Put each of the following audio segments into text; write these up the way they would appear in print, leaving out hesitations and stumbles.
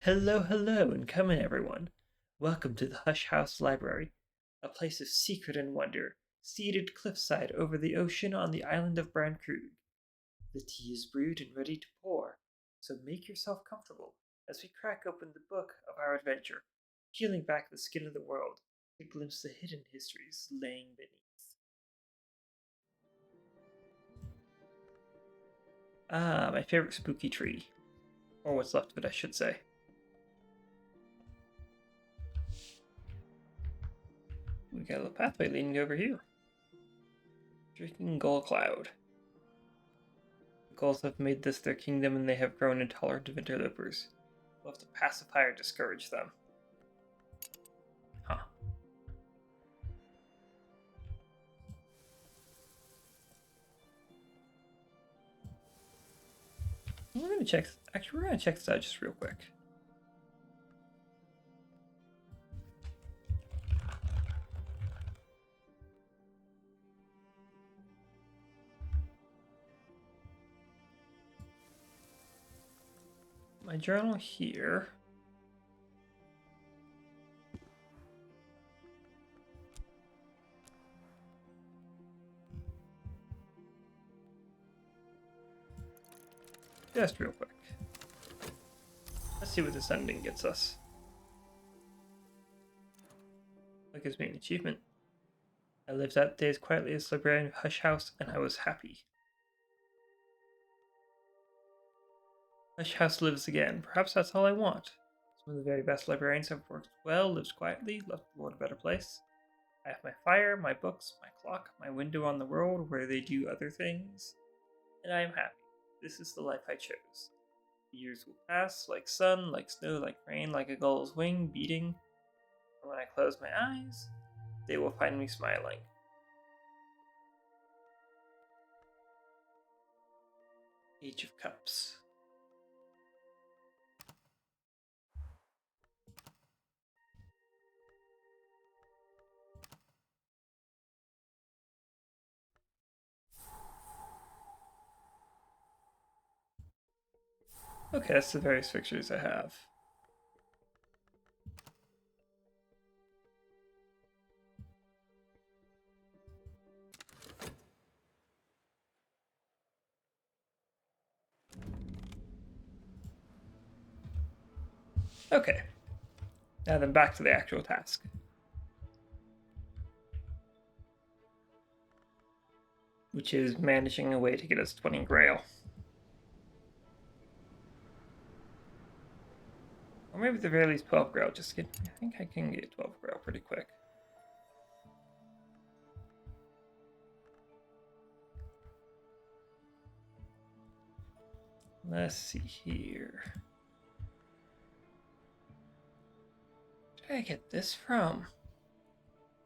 Hello, hello, and come in, everyone. Welcome to the Hush House Library, a place of secret and wonder, seated cliffside over the ocean on the island of Brancrug. The tea is brewed and ready to pour, so make yourself comfortable as we crack open the book of our adventure, peeling back the skin of the world to glimpse the hidden histories laying beneath. Ah, my favorite spooky tree. Or what's left of it, I should say. We got a little pathway leading over here. Drinking Gull Cloud. The gulls have made this their kingdom and they have grown intolerant of interlopers. We'll have to pacify or discourage them. Huh. We're gonna check. Actually, we're gonna check this out just real quick. My journal here. Just real quick. Let's see what this ending gets us. That gives me an achievement. I lived out days quietly as librarian of Hush House, and I was happy. Hush House lives again. Perhaps that's all I want. Some of the very best librarians have worked well, lived quietly, left the world a better place. I have my fire, my books, my clock, my window on the world where they do other things, and I am happy. This is the life I chose. The years will pass, like sun, like snow, like rain, like a gull's wing beating, and when I close my eyes, they will find me smiling. Age of Cups. Okay, that's the various fixtures I have. Okay, now then back to the actual task. Which is managing a way to get us 20 grail. Or maybe at the very least 12 grail. I think I can get 12 grail pretty quick. Let's see here. Where did I get this from?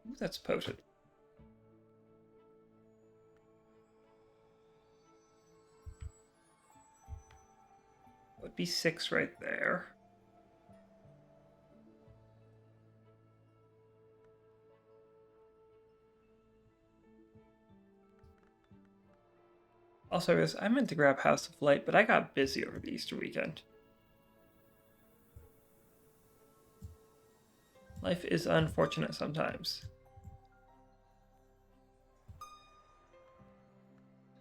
Ooh, that's potent. Would be 6 right there. Also, I meant to grab House of Light, but I got busy over the Easter weekend. Life is unfortunate sometimes.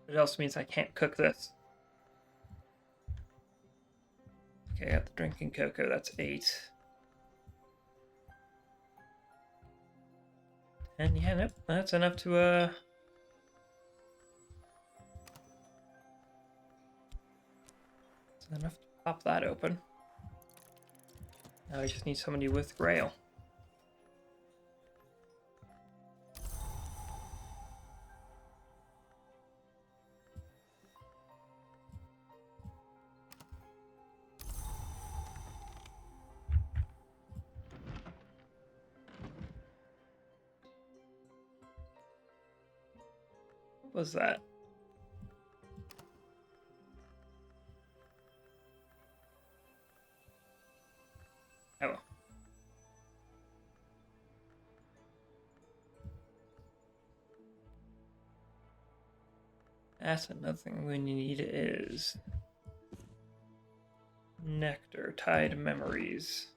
It also means I can't cook this. Okay, I got the drinking cocoa, that's 8. And yeah, nope, that's enough to, that's enough to pop that open. Now I just need somebody with grail. What was that? Oh well. That's another thing we need is Nectar, tied memories.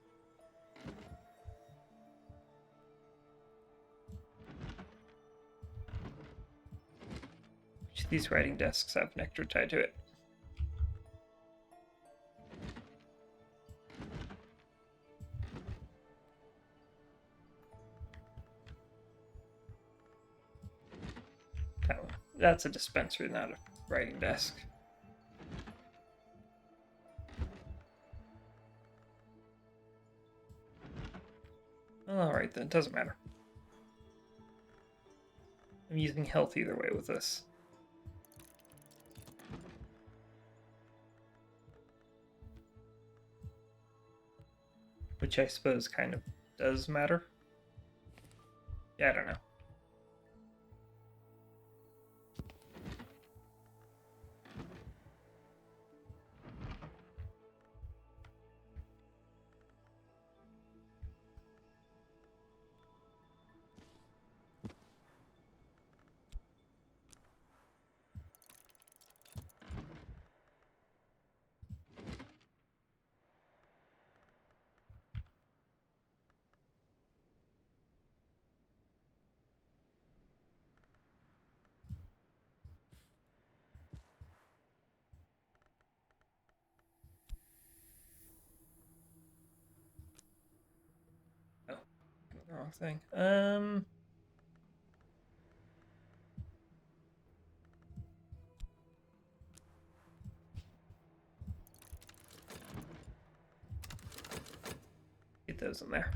Which of these writing desks have nectar tied to it? Oh, that's a dispensary, not a writing desk. Well, alright then, doesn't matter. I'm using health either way with this. Which I suppose kind of does matter. Yeah, I don't know. Oh, the wrong thing. Get those in there.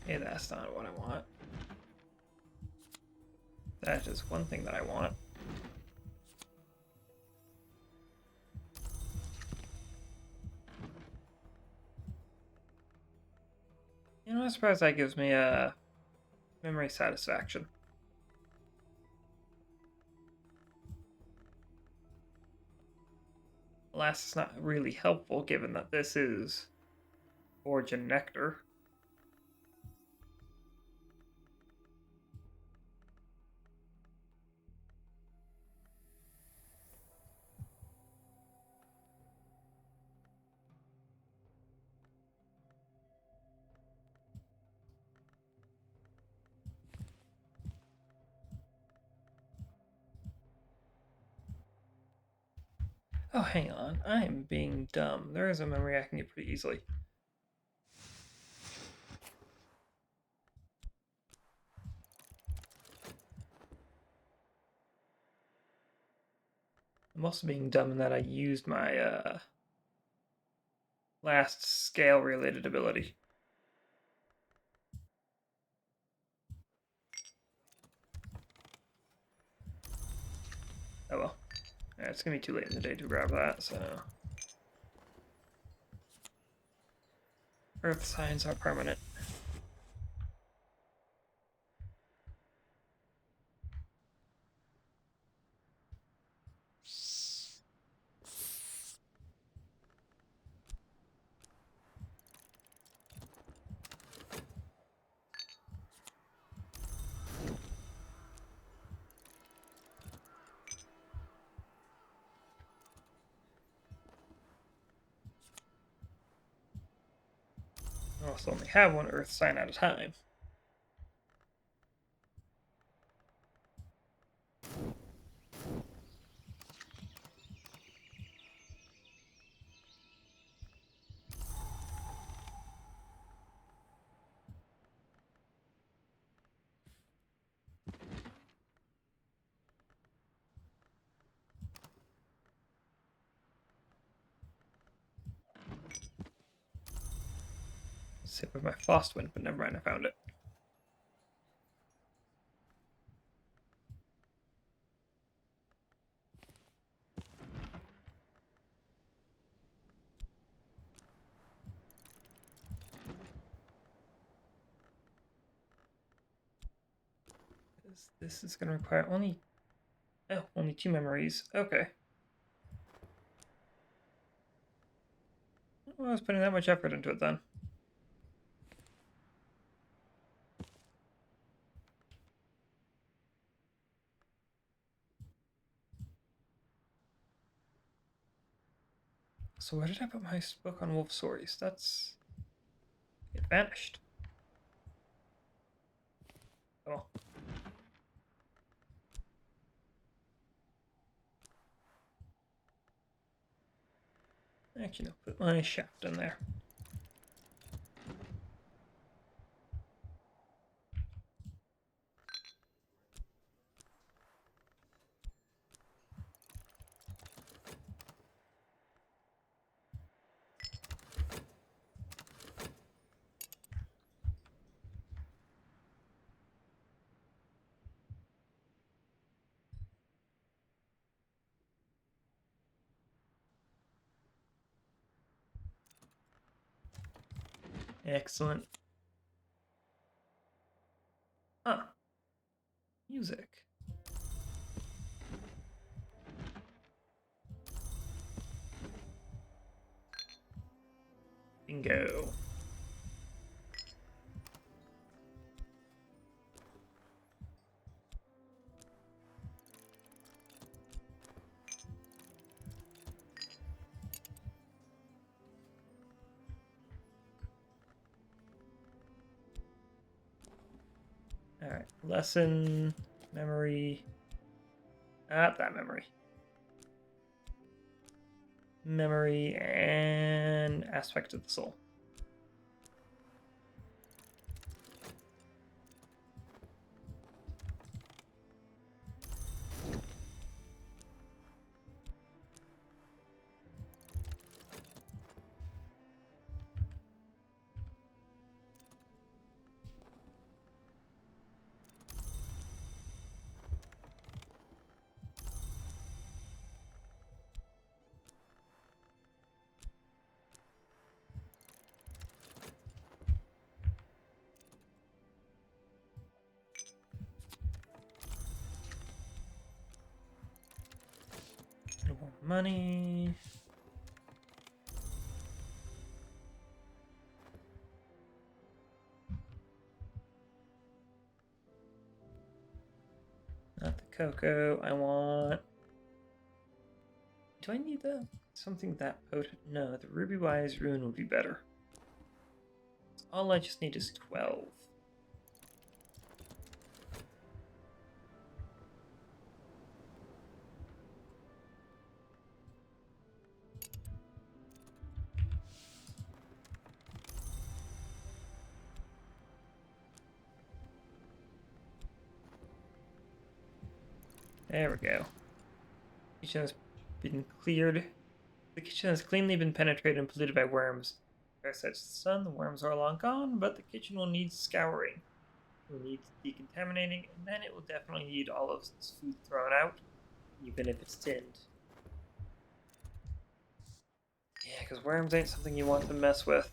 Hey, that's not what I want. That is one thing that I want. You know, I suppose that gives me a memory satisfaction. Alas, it's not really helpful given that this is Origin Nectar. Oh, hang on. I am being dumb. There is a memory I can get pretty easily. I'm also being dumb in that I used my last scale-related ability. Oh well. It's gonna be too late in the day to grab that, so... Earth signs are permanent. I also only have one Earth sign at a time. Sip of my frost wind, but never mind, I found it. Because this is going to require only 2 memories. Okay. Well, I was putting that much effort into it then. So where did I put my book on wolf stories? It vanished. Oh. Actually, no. Put my shaft in there. Excellent. Ah, music. Bingo. Alright, lesson, memory. That memory. Memory and aspect of the soul. More money. Not the cocoa. I want. Do I need something that potent? No, the ruby wise rune would be better. All I just need is 12. There we go. The kitchen has been cleared. The kitchen has cleanly been penetrated and polluted by worms. Parasites of the sun, the worms are long gone, but the kitchen will need scouring. It will need decontaminating, and then it will definitely need all of its food thrown out, even if it's tinned. Yeah, because worms ain't something you want to mess with.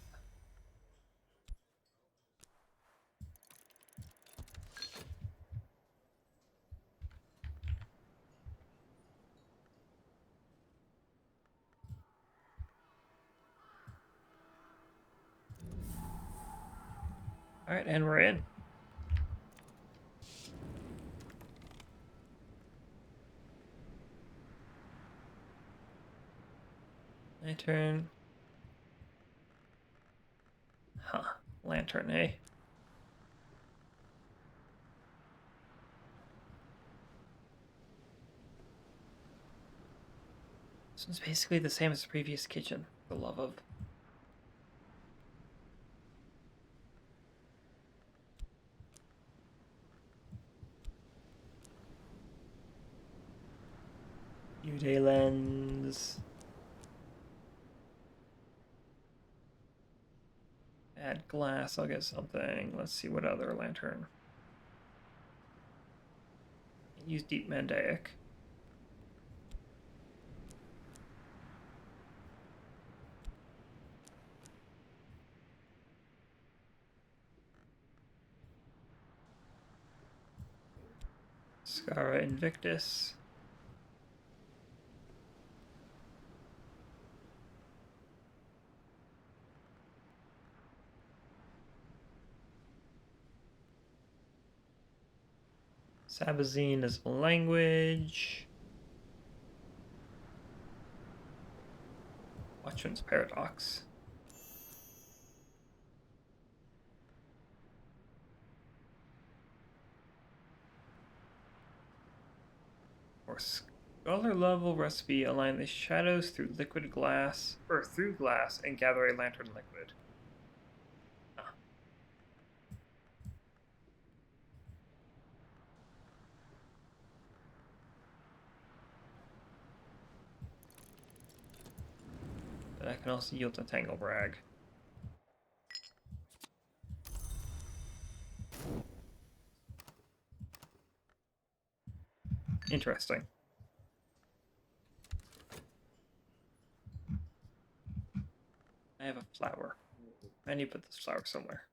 Alright, and we're in. Lantern. Huh. Lantern, eh? This one's basically the same as the previous kitchen, for the love of. U-Day lens. Add glass, I'll get something. Let's see what other lantern. Use deep mandaic. Scara Invictus. Sabazine is a language. Watchman's Paradox. For scholar level recipe, align the shadows through liquid glass, or through glass, and gather a lantern liquid. Ah. That can also yield a Tangle Brag. Interesting. I have a flower. I need to put this flower somewhere.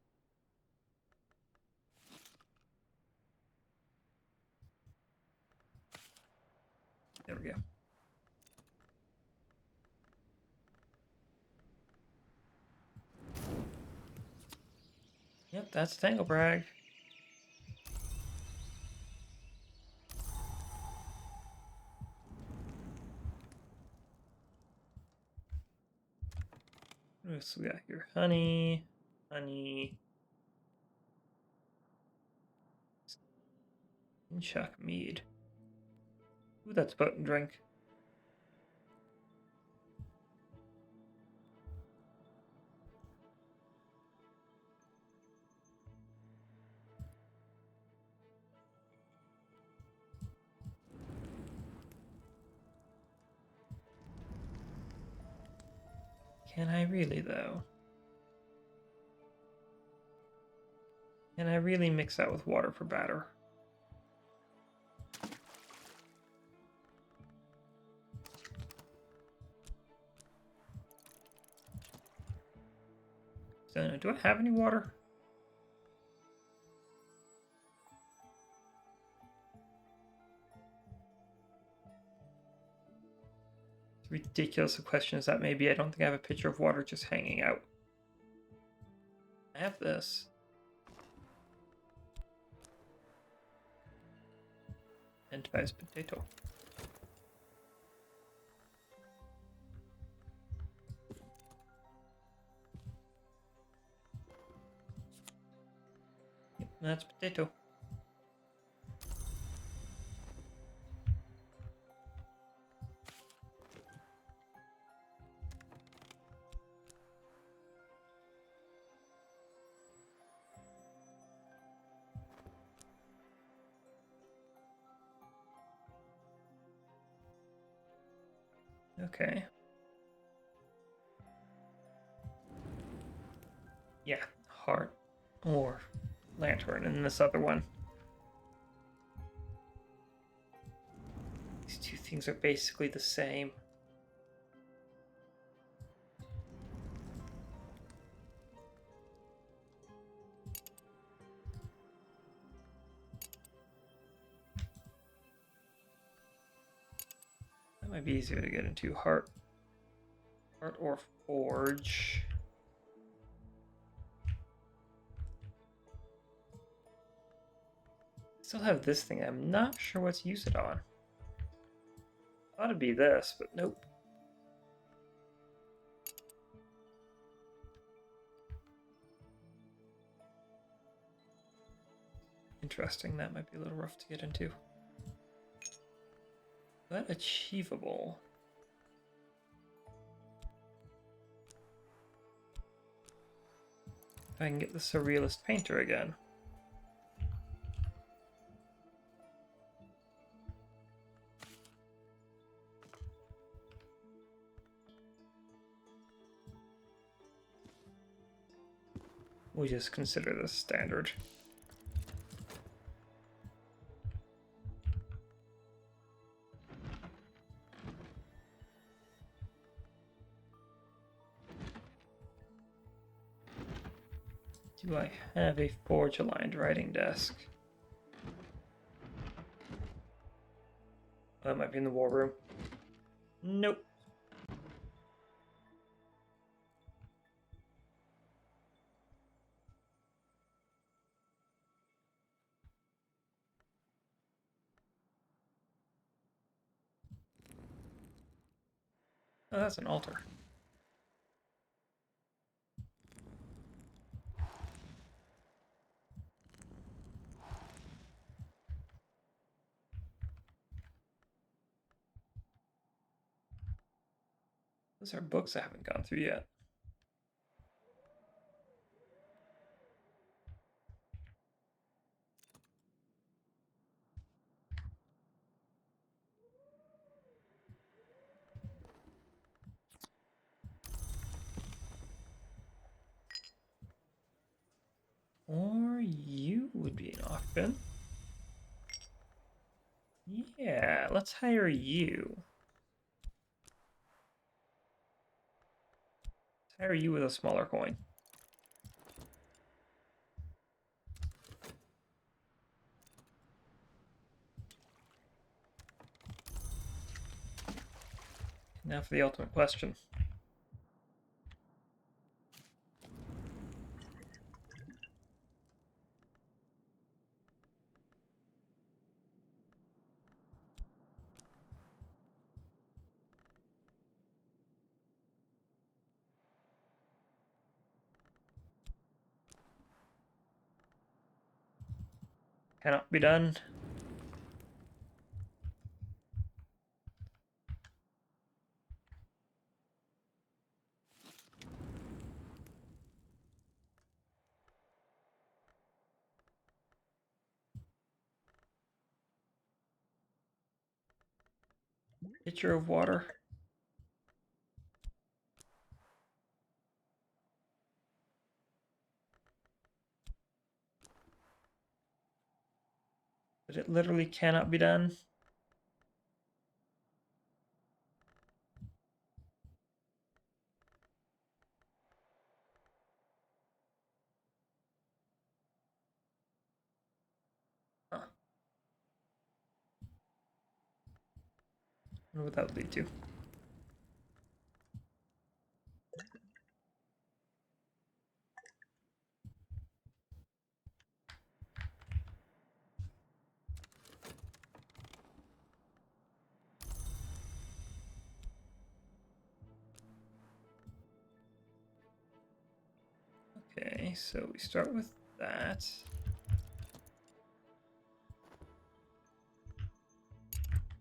There we go. Yep, that's Tangle Brag. So we got here honey, Chuck mead. Ooh, that's potent drink. Can I really, though? Can I really mix that with water for batter? So, do I have any water? As ridiculous a question as that may be, I don't think I have a pitcher of water just hanging out. I have this. And Tobias potato. Yep, that's potato. Okay. Yeah, heart or lantern and this other one. These two things are basically the same. That might be easier to get into. Heart or forge. Still have this thing. I'm not sure what to use it on. Thought it'd be this, but nope. Interesting. That might be a little rough to get into. But achievable. If I can get the Surrealist Painter again. We just consider this standard. Do I have a forge-aligned writing desk? That might be in the war room. Nope. Oh, that's an altar. Those are books I haven't gone through yet. Or you would be an occupant. Yeah, let's hire you. Let's hire you with a smaller coin. Now for the ultimate question. Cannot be done. Pitcher of water. But it literally cannot be done. Huh. What would that lead to? Okay, so we start with that.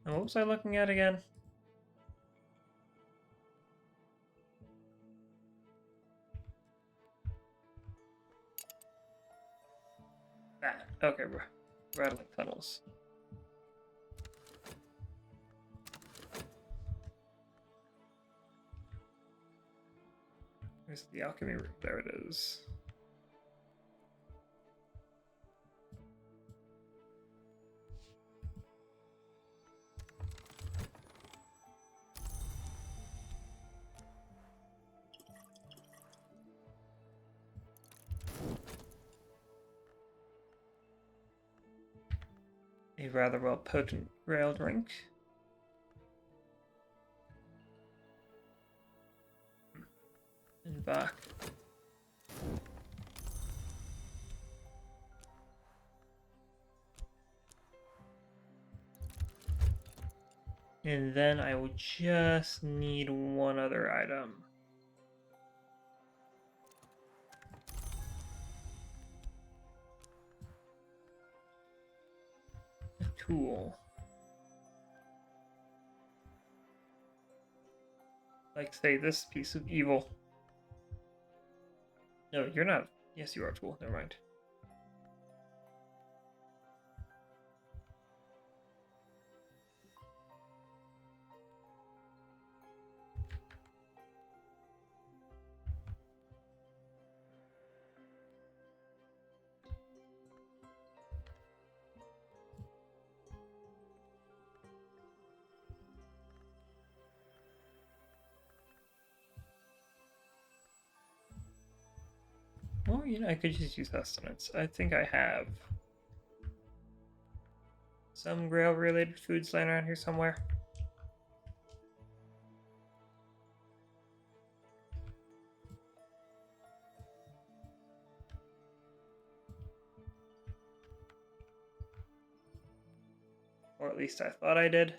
And what was I looking at again? That. Okay, rattling tunnels. Where's the alchemy room? There it is. A rather well potent rail drink. And back. And then I will just need one other item. A tool. Like, say, this piece of evil. No, you're not. Yes, you are a tool. Never mind. Well, I could just use sustenance. I think I have. some grail-related foods lying around here somewhere. Or at least I thought I did.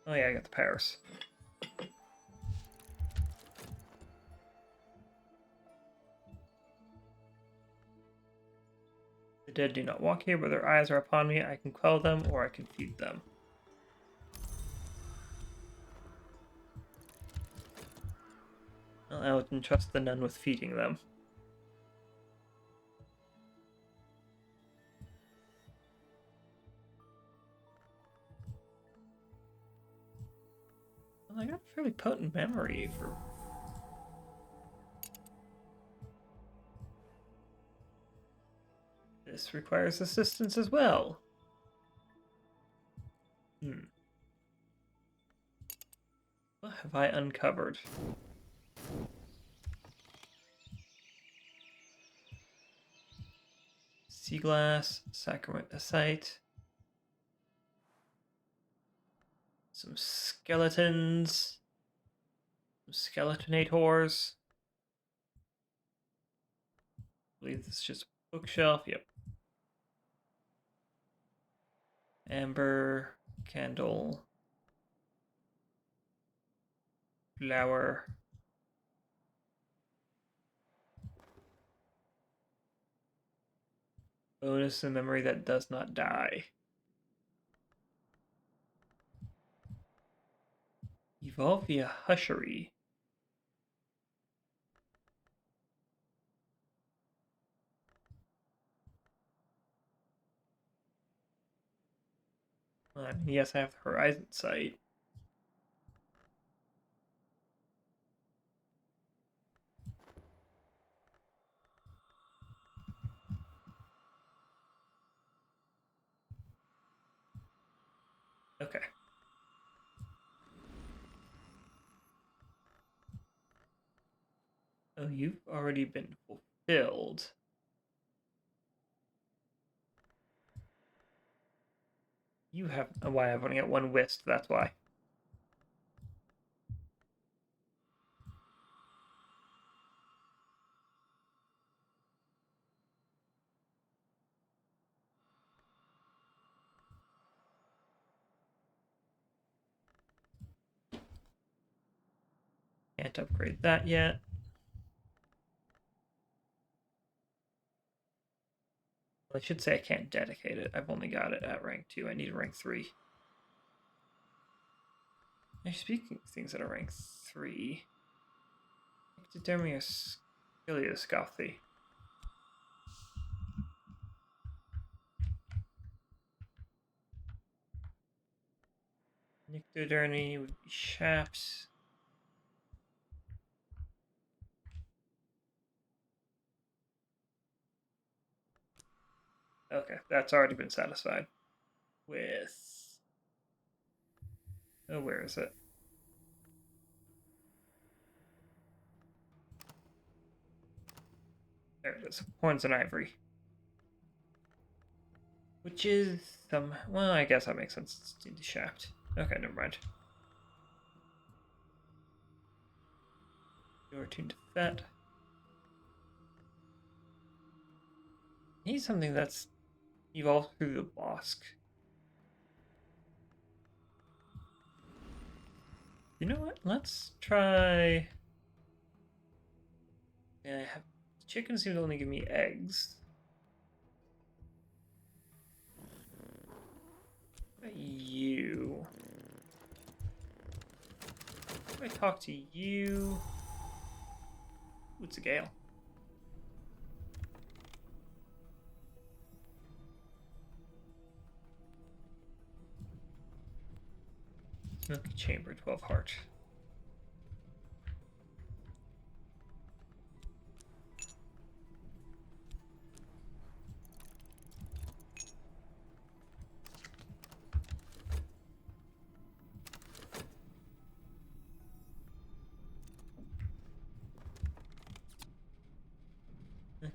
Oh yeah, I got the powers. The dead do not walk here, but their eyes are upon me. I can quell them, or I can feed them. Well, I would entrust the nun with feeding them. Well, I got a fairly potent memory for... This requires assistance as well. What have I uncovered? Sea glass, saccharoite, some skeletons, some skeletonators. I believe this is just a bookshelf. Yep. Amber, candle, flower. Bonus in memory that does not die. Evolve via hushery. Yes, I have the horizon sight. Okay. Oh, you've already been fulfilled. You have... Oh, why? I've only got one whist, that's why. Can't upgrade that yet. I should say I can't dedicate it. I've only got it at rank 2. I need rank 3. Speaking of things that are rank 3, Ectodermia Scilioscopy. Nyctodermy would be Shaps. Okay, that's already been satisfied. With... Oh, where is it? There it is. Horns and Ivory. Which is some... Well, I guess that makes sense. It's into Shaft. Okay, never mind. You're tuned to that. Need something that's evolved through the Bosk. You know what? Let's try... Yeah, I have... Chickens seem to only give me eggs. What about you? If I talk to you... Ooh, it's a gale. Milky Chamber, 12 heart.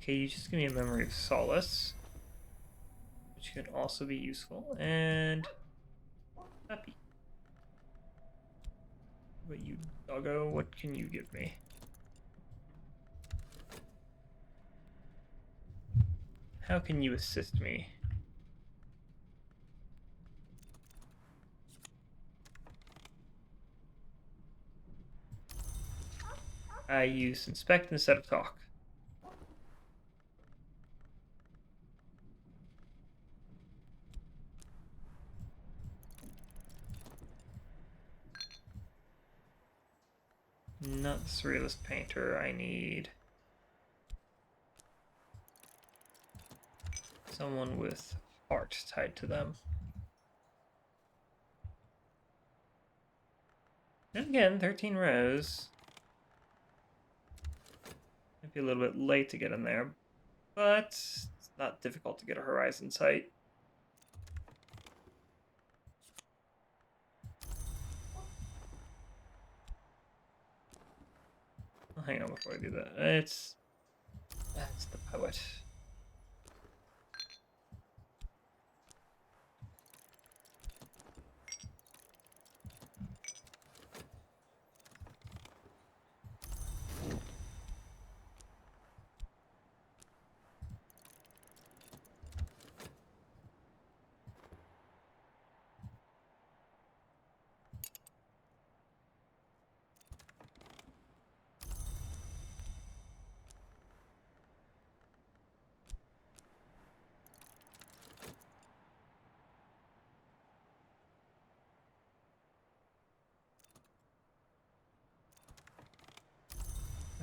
Okay, you just give me a memory of solace, which could also be useful, and puppy. But you, doggo, what can you give me? How can you assist me? I use inspect instead of talk. Not the surrealist painter. I need someone with art tied to them. And again, 13 rows. Might be a little bit late to get in there, but it's not difficult to get a horizon sight. I'll hang on before I do that. That's the poet.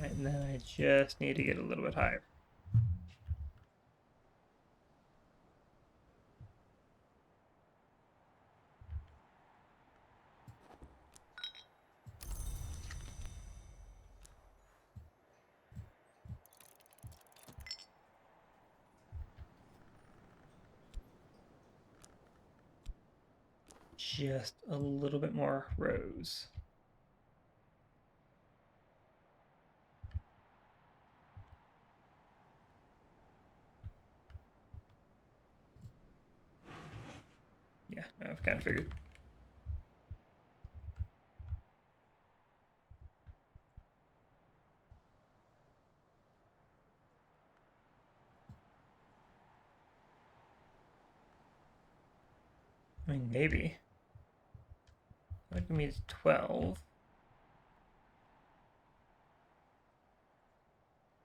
Right, and then I just need to get a little bit higher. Just a little bit more rows. Yeah, I've kind of figured. I mean, maybe. That give me 12.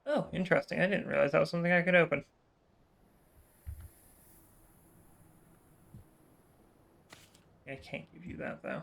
Oh, interesting. I didn't realize that was something I could open. I can't give you that, though.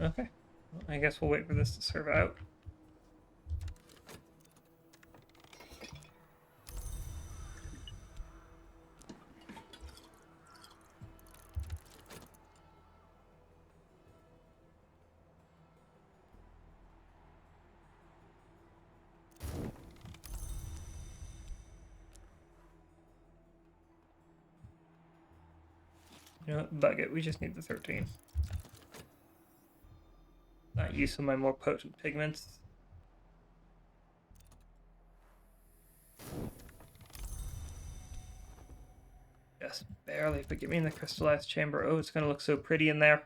Okay. Well, I guess we'll wait for this to serve out. You know what? Bug it. We just need the 13. Not use of my more potent pigments. Just barely, but get me in the crystallized chamber. Oh, it's going to look so pretty in there.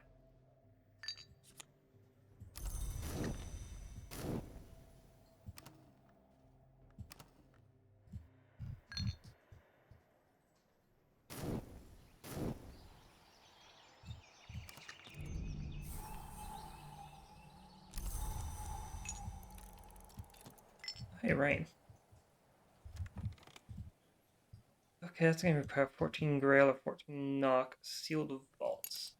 Hey, rain. Okay, that's gonna require 14 Grail or 14 Knock, sealed vaults.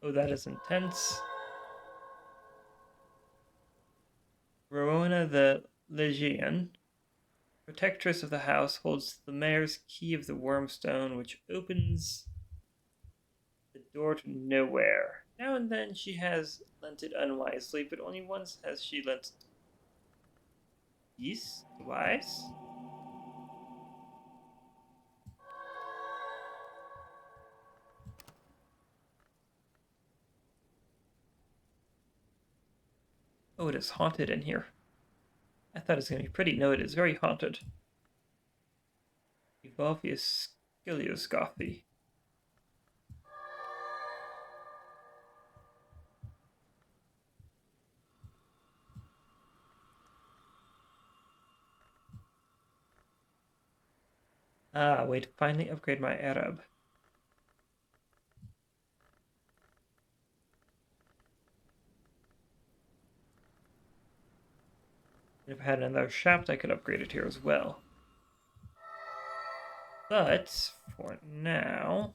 Oh, that is intense. Rowena the Legian, protectress of the house, holds the mayor's key of the Wormstone, which opens the door to nowhere. Now and then she has lent it unwisely, but only once has she lent peace twice. Oh, it is haunted in here. I thought it was going to be pretty. No, it is very haunted. Evolvius Skilioscopy. Ah, wait, finally upgrade my Arab. If I had another shaft, I could upgrade it here as well. But for now,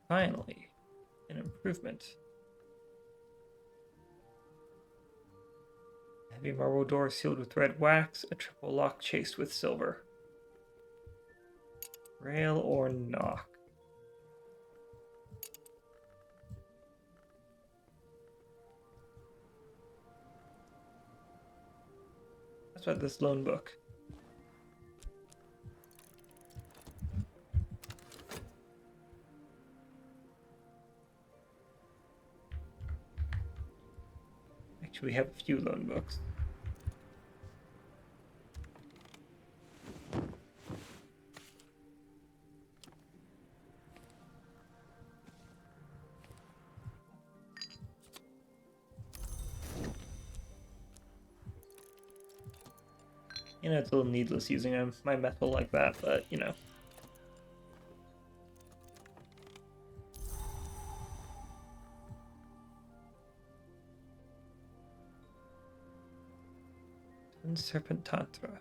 finally, an improvement. Heavy marble door sealed with red wax, a triple lock chased with silver. Rail or knock? That's about this loan book. Actually, we have a few loan books. You know, it's a little needless using my metal like that, but you know. And Serpent Tantra.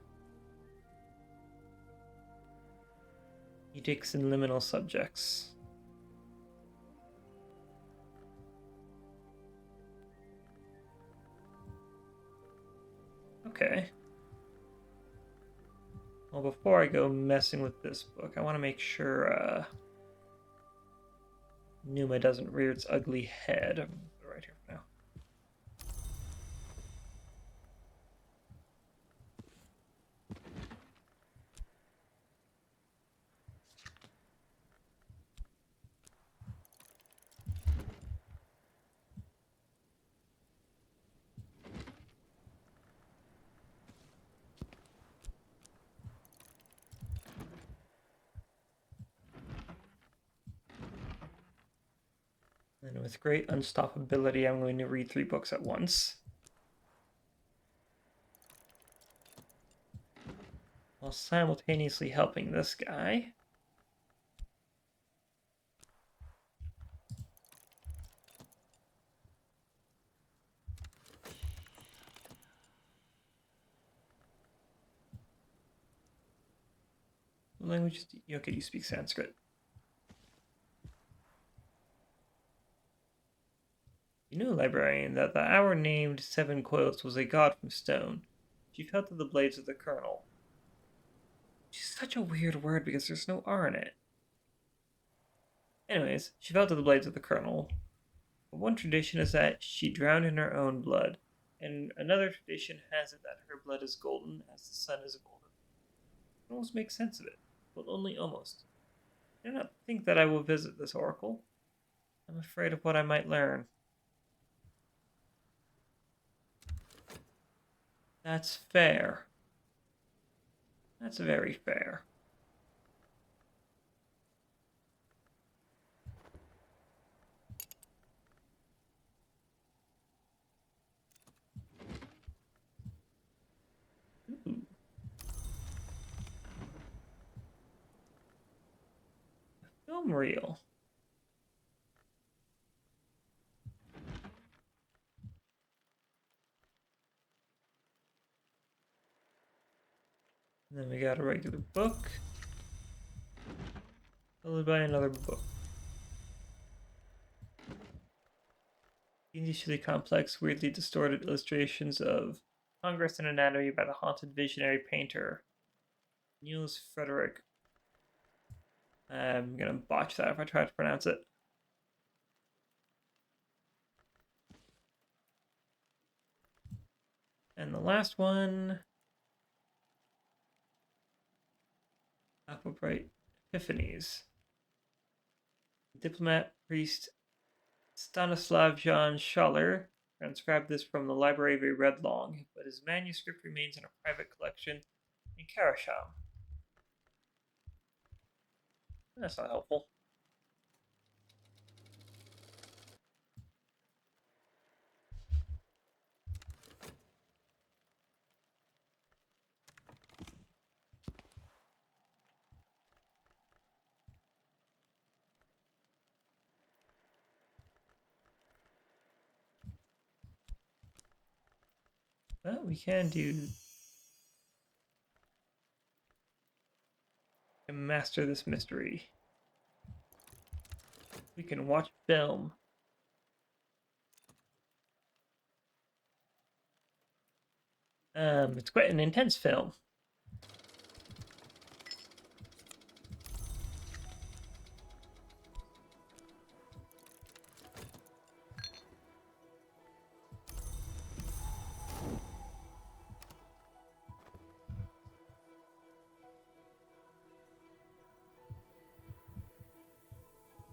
Edicts and liminal subjects. Okay. Well, before I go messing with this book, I want to make sure Numa doesn't rear its ugly head. I'm going to put it right here for now. And with great unstoppability, I'm going to read 3 books at once. While simultaneously helping this guy. What language? Okay, you speak Sanskrit. You knew, librarian, that the hour named Seven Coils was a god from stone. She fell to the blades of the colonel. Which is such a weird word because there's no R in it. Anyways, she fell to the blades of the colonel. One tradition is that she drowned in her own blood, and another tradition has it that her blood is golden as the sun is golden. It almost makes sense of it, but only almost. I do not think that I will visit this oracle. I'm afraid of what I might learn. That's fair. That's very fair. Film reel. And then we got a regular book, followed by another book. Initially complex, weirdly distorted illustrations of Congress and Anatomy by the haunted visionary painter Niels Frederick. I'm gonna botch that if I try to pronounce it. And the last one, Applebright Epiphanies. Diplomat priest Stanislav Jan Schaller transcribed this from the library we read long, but his manuscript remains in a private collection in Karasham. That's not helpful. But we can do to master this mystery. We can watch film. It's quite an intense film.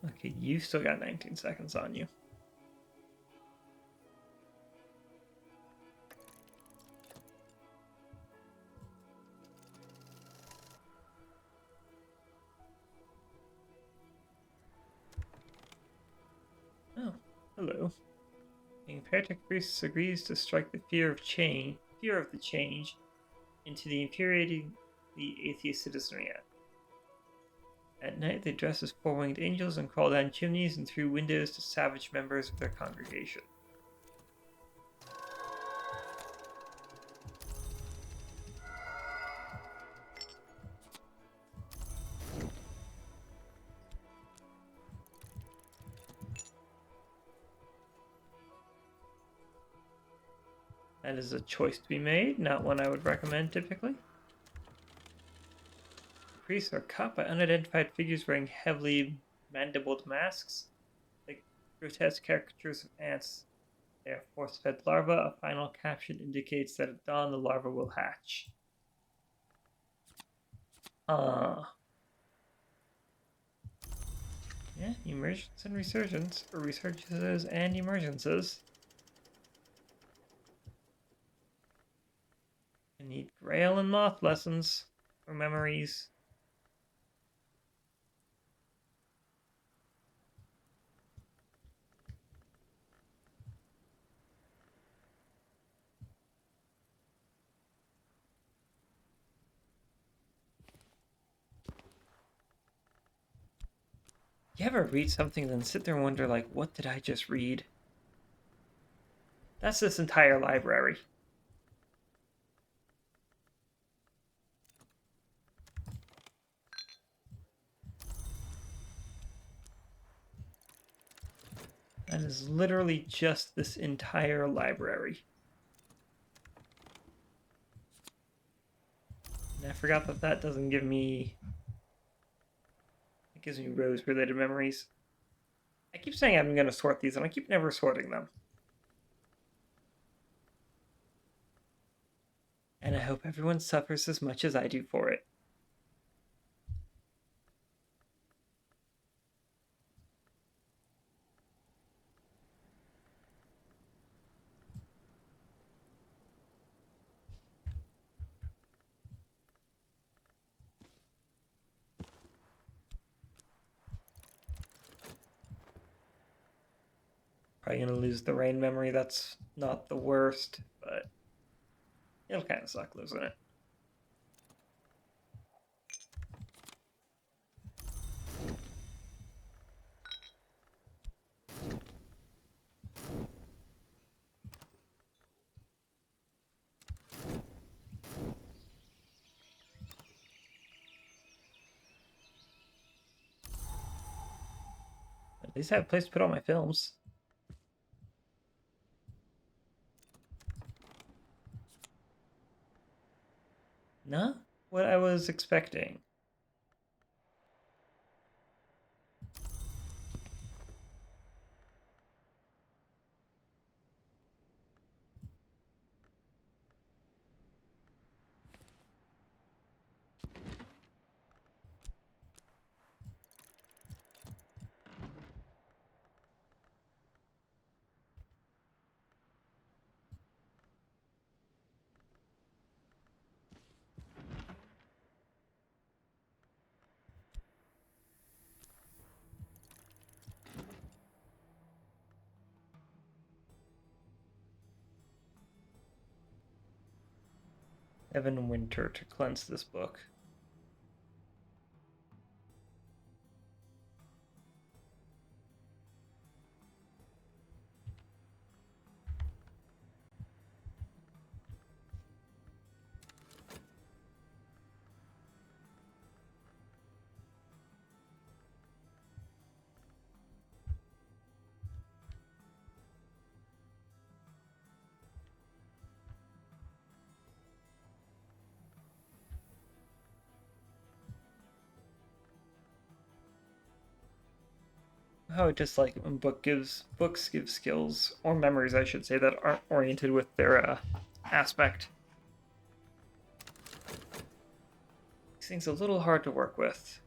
Okay, you've still got 19 seconds on you. Oh, hello. The Imperator Priest agrees to strike the fear of the change into the infuriating the atheist citizenry. At night, they dress as four-winged angels and crawl down chimneys and through windows to savage members of their congregation. That is a choice to be made, not one I would recommend typically. The priests are caught by unidentified figures wearing heavily mandibled masks, like grotesque caricatures of ants. They are force-fed larvae. A final caption indicates that at dawn the larva will hatch. Yeah, emergence and resurgence, or resurgences and emergences. I need Grail and Moth lessons for memories. You ever read something and then sit there and wonder, like, what did I just read? That's this entire library. That is literally just this entire library. And I forgot that that doesn't give me... It gives me rose-related memories. I keep saying I'm going to sort these, and I keep never sorting them. And I hope everyone suffers as much as I do for it. Probably going to lose the rain memory. That's not the worst, but it'll kind of suck losing it. least I have a place to put all my films. Not what I was expecting. Evan Winter to cleanse this book. How I dislike it when books give skills or memories, I should say, that aren't oriented with their aspect. These things a little hard to work with.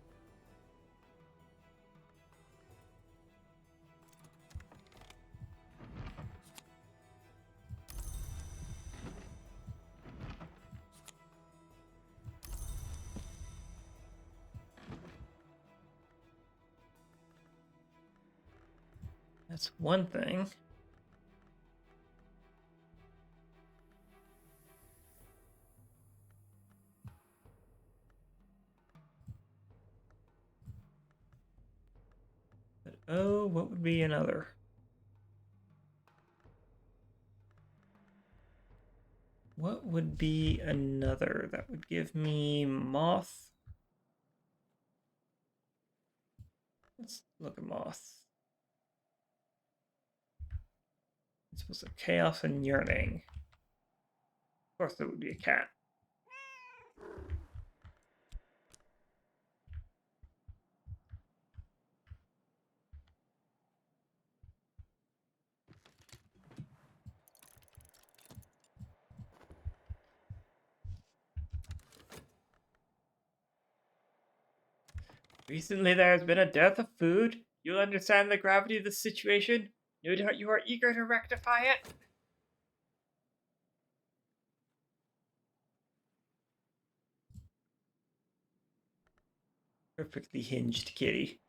That's one thing. But oh, what would be another? What would be another that would give me moth? Let's look at moth. It's supposed to chaos and yearning. Of course, it would be a cat. Recently, there has been a dearth of food. You'll understand the gravity of the situation. No doubt you are eager to rectify it. Perfectly hinged kitty.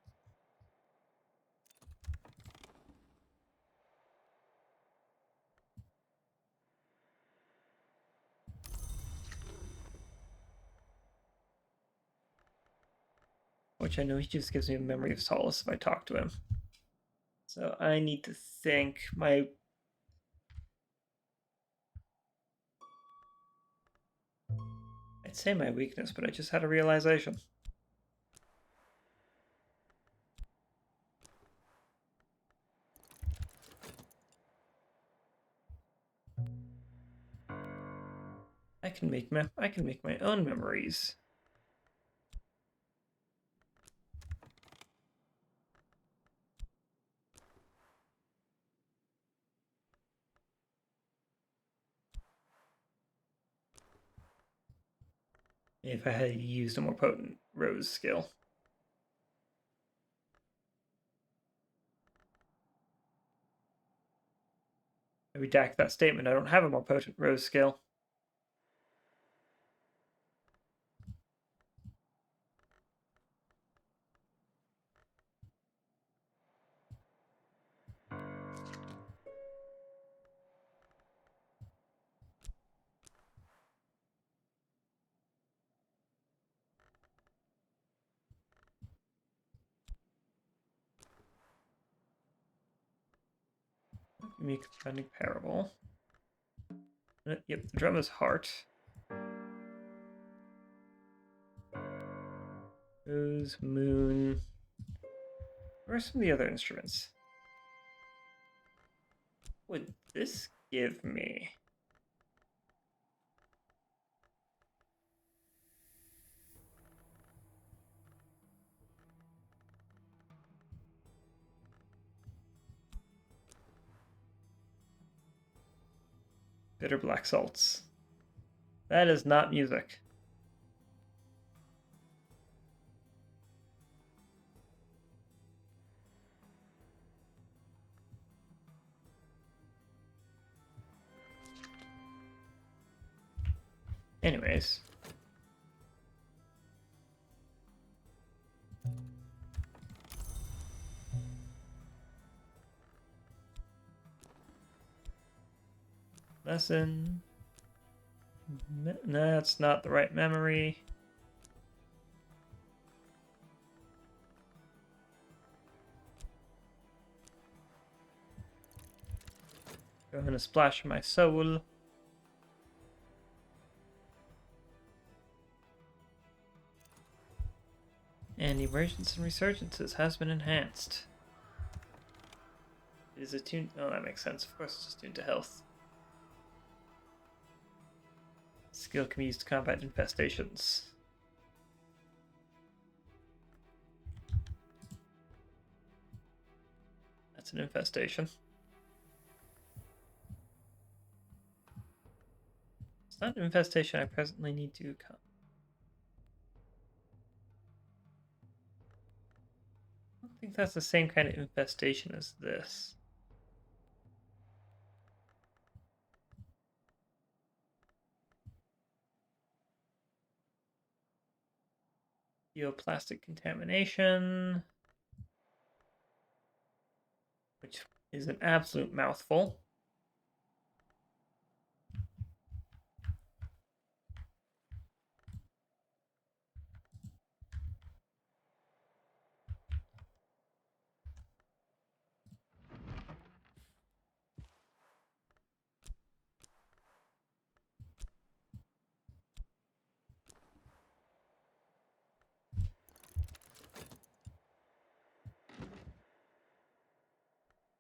Which I know he just gives me a memory of solace if I talk to him. So I need to think my... I'd say my weakness, but I just had a realization. I can make my own memories. If I had used a more potent rose skill. I redact that statement. I don't have a more potent rose skill. Make a parable. Yep, the drum is heart. Rose, moon, Where are some of the other instruments? What would this give me? Bitter black salts. That is not music. Anyways. Lesson. No, that's not the right memory. I'm gonna splash my soul. And emergence and resurgences has been enhanced. It is attuned. Oh, that makes sense. Of course, it's attuned to health. Skill can be used to combat infestations. That's an infestation. It's not an infestation I presently need to come. I don't think that's the same kind of infestation as this. Bioplastic contamination, which is an absolute mouthful.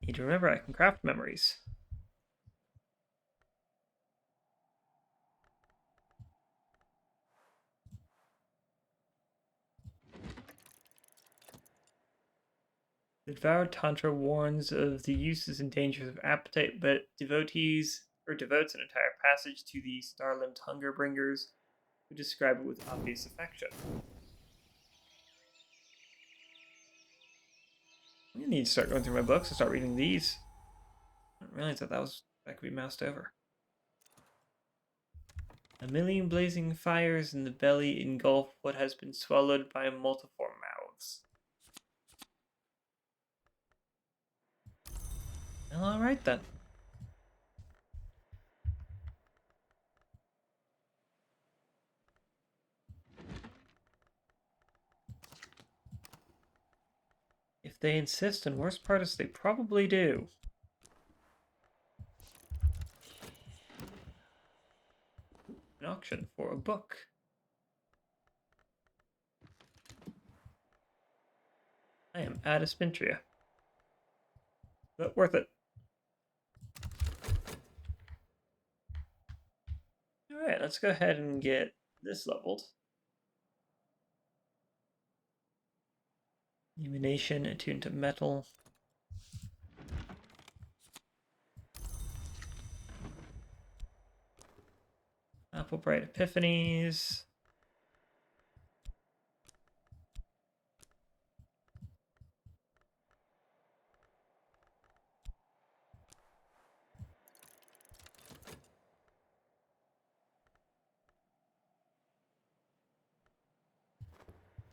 Need to remember I can craft memories. The Devoured Tantra warns of the uses and dangers of appetite, but devotes an entire passage to the star-limbed hunger bringers, who describe it with obvious affection. I need to start going through my books and start reading these. I didn't realize that could be moused over. A million blazing fires in the belly engulf what has been swallowed by multiform mouths. Well, alright then. If they insist, and worst part is they probably do. An auction for a book. I am out of Spintria. But worth it. Alright, let's go ahead and get this leveled. Illumination attuned to metal. Apple Bright Epiphanies.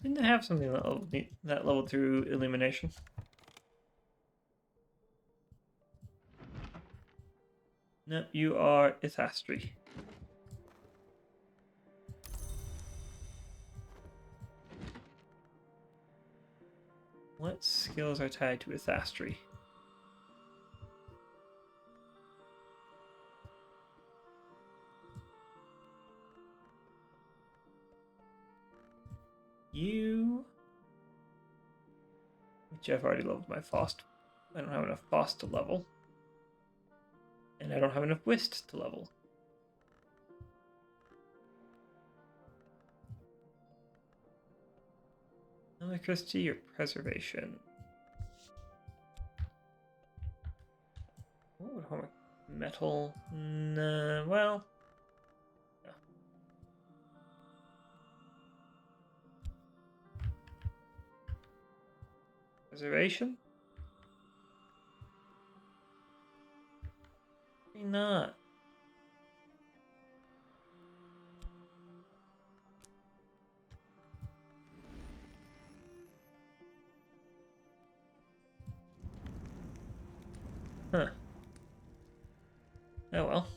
Didn't I have something that leveled through illumination? No, you are Ithastri. What skills are tied to Ithastri? You which I've already leveled my Fost. I don't have enough Fost to level. And I don't have enough Whist to level. Electricity or preservation? What would harm metal? Nah, well. No. Preservation? Maybe not. Huh. Oh well.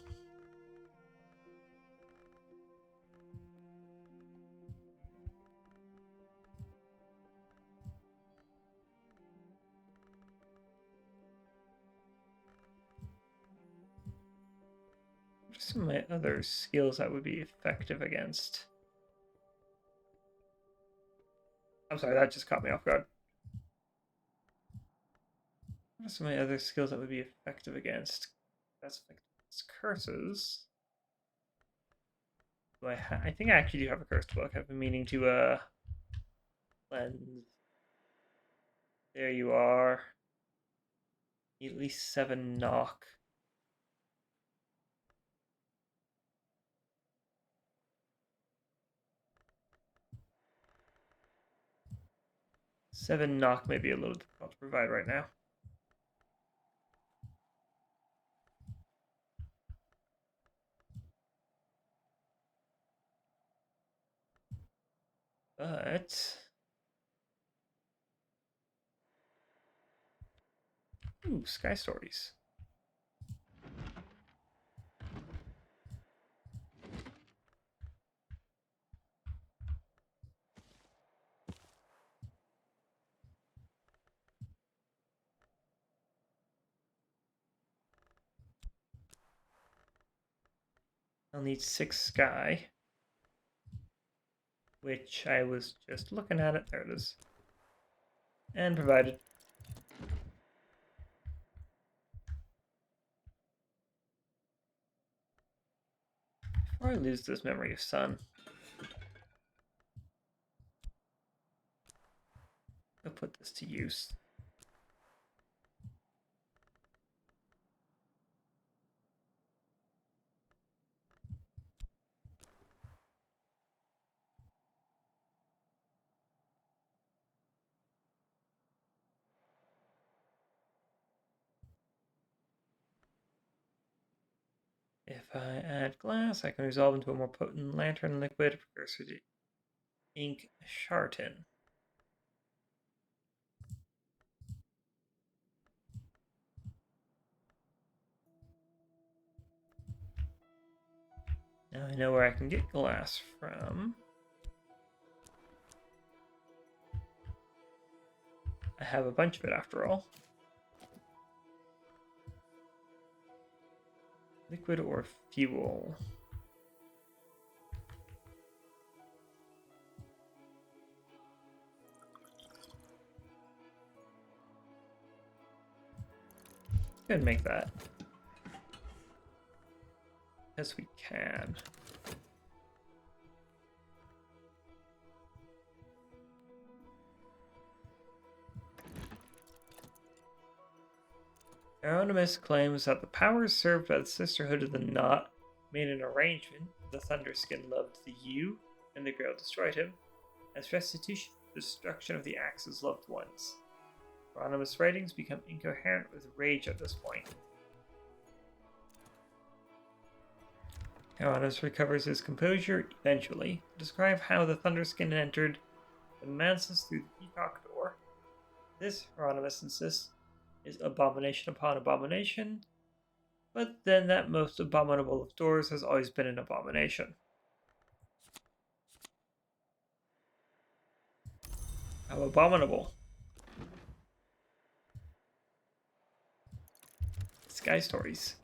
What are some of my other skills that would be effective against? I'm sorry, that just caught me off guard. What are some of my other skills that would be effective against? That's effective against curses. Do I think I actually do have a cursed book. I've been meaning to cleanse. There you are. At least 7 knock. Seven knock may be a little difficult to provide right now. But ooh, Sky Stories. I'll need 6 sky, which I was just looking at it. There it is. And provided. Before I lose this memory of sun, I'll put this to use. If I add glass, I can resolve into a more potent lantern liquid precursor to ink Shartin. Now I know where I can get glass from. I have a bunch of it after all. Liquid or fuel? Go ahead and make that. As we can. Hieronymus claims that the powers served by the Sisterhood of the Knot made an arrangement. The Thunderskin loved the Yew, and the Grail destroyed him, as restitution for the destruction of the Axe's loved ones. Hieronymus' writings become incoherent with rage at this point. Hieronymus recovers his composure eventually to describe how the Thunderskin entered the mansus through the Peacock Door. This, Hieronymus insists, is abomination upon abomination, but then that most abominable of doors has always been an abomination. How abominable. Sky Stories.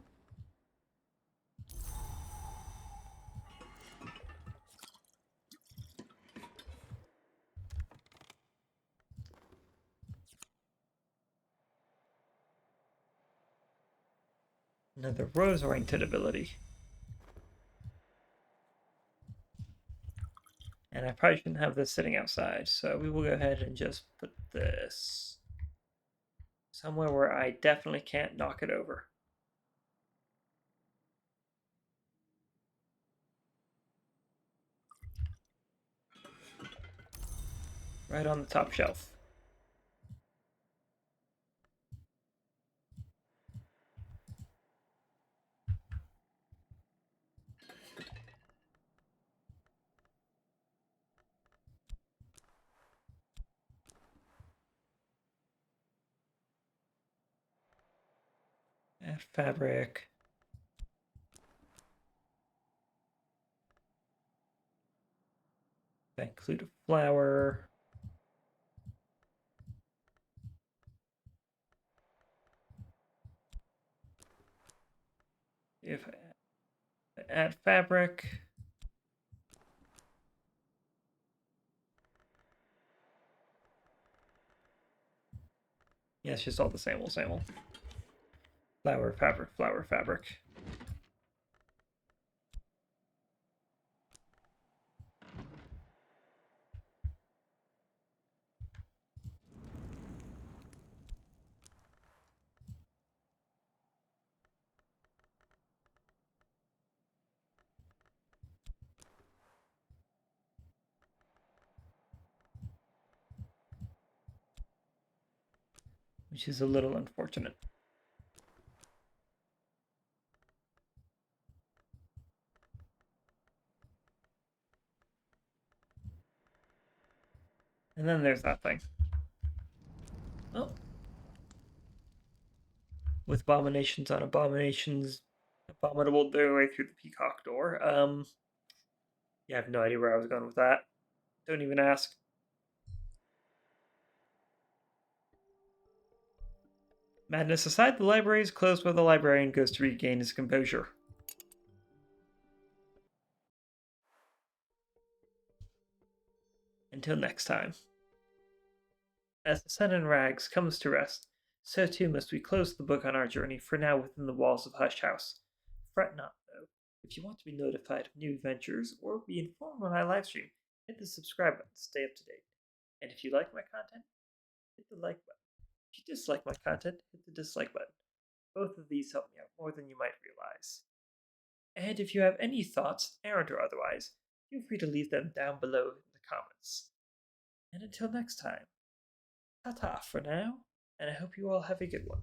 Another rose-oriented ability. And I probably shouldn't have this sitting outside, so we will go ahead and just put this somewhere where I definitely can't knock it over. Right on the top shelf. Add fabric. Include a flower. If I add fabric, yeah, it's just all the same old, same old. Flower, fabric, flower, fabric. Which is a little unfortunate. And then there's that thing. Oh. With abominations on abominations, abominable their way through the peacock door. Yeah, I have no idea where I was going with that. Don't even ask. Madness aside, the library is closed while the librarian goes to regain his composure. Until next time. As the sun in rags comes to rest, so too must we close the book on our journey, for now within the walls of Hush House. Fret not, though. If you want to be notified of new adventures or be informed when I livestream, hit the subscribe button to stay up to date. And if you like my content, hit the like button. If you dislike my content, hit the dislike button. Both of these help me out more than you might realize. And if you have any thoughts, errant or otherwise, feel free to leave them down below in the comments. And until next time, ta-ta for now, and I hope you all have a good one.